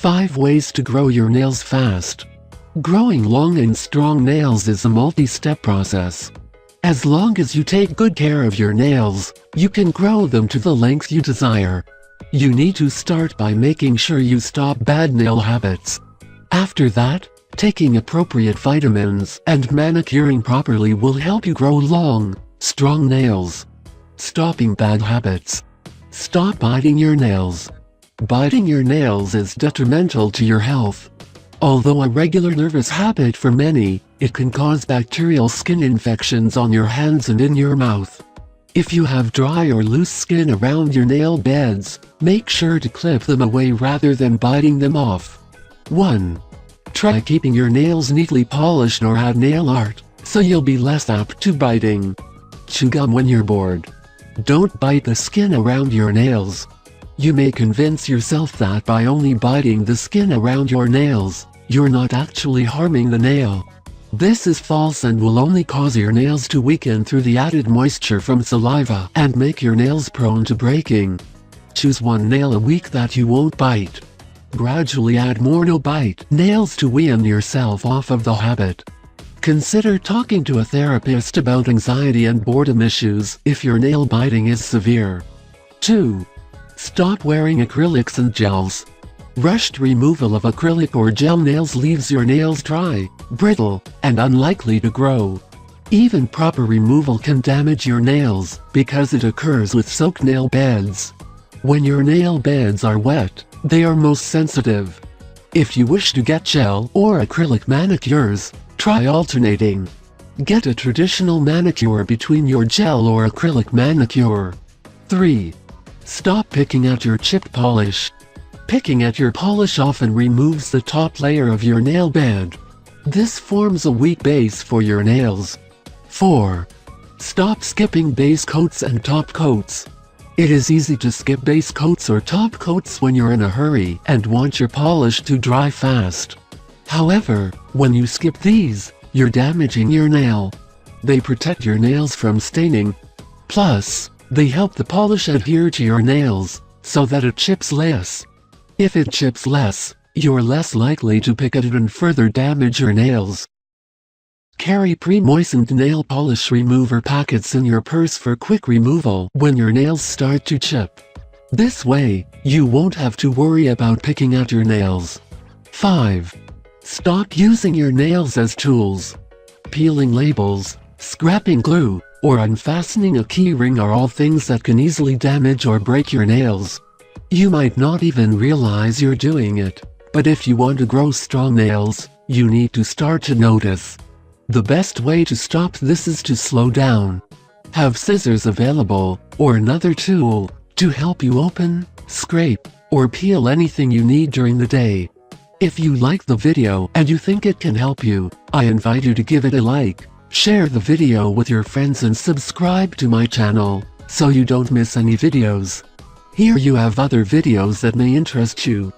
5 ways to grow your nails fast. Growing long and strong nails is a multi-step process. As long as you take good care of your nails, you can grow them to the length you desire. You need to start by making sure you stop bad nail habits. After that, taking appropriate vitamins and manicuring properly will help you grow long, strong nails. Stopping bad habits. Stop biting your nails. Biting your nails is detrimental to your health. Although a regular nervous habit for many, it can cause bacterial skin infections on your hands and in your mouth. If you have dry or loose skin around your nail beds, make sure to clip them away rather than biting them off. 1. Try keeping your nails neatly polished or add nail art, so you'll be less apt to biting. Chew gum when you're bored. Don't bite the skin around your nails. You may convince yourself that by only biting the skin around your nails, you're not actually harming the nail. This is false and will only cause your nails to weaken through the added moisture from saliva and make your nails prone to breaking. Choose one nail a week that you won't bite. Gradually add more no-bite nails to wean yourself off of the habit. Consider talking to a therapist about anxiety and boredom issues if your nail biting is severe. 2. Stop wearing acrylics and gels. Rushed removal of acrylic or gel nails leaves your nails dry, brittle, and unlikely to grow. Even proper removal can damage your nails because it occurs with soaked nail beds. When your nail beds are wet, they are most sensitive. If you wish to get gel or acrylic manicures, try alternating. Get a traditional manicure between your gel or acrylic manicure. 3. Stop picking at your chipped polish. Picking at your polish often removes the top layer of your nail bed. This forms a weak base for your nails. 4. Stop skipping base coats and top coats. It is easy to skip base coats or top coats when you're in a hurry and want your polish to dry fast. However, when you skip these, you're damaging your nail. They protect your nails from staining. Plus, they help the polish adhere to your nails, so that it chips less. If it chips less, you're less likely to pick at it and further damage your nails. Carry pre-moistened nail polish remover packets in your purse for quick removal when your nails start to chip. This way, you won't have to worry about picking at your nails. 5. Stop using your nails as tools. Peeling labels, scrapping glue, or unfastening a key ring are all things that can easily damage or break your nails. You might not even realize you're doing it, but if you want to grow strong nails, you need to start to notice. The best way to stop this is to slow down. Have scissors available, or another tool, to help you open, scrape, or peel anything you need during the day. If you like the video and you think it can help you, I invite you to give it a like, share the video with your friends and subscribe to my channel, so you don't miss any videos. Here you have other videos that may interest you.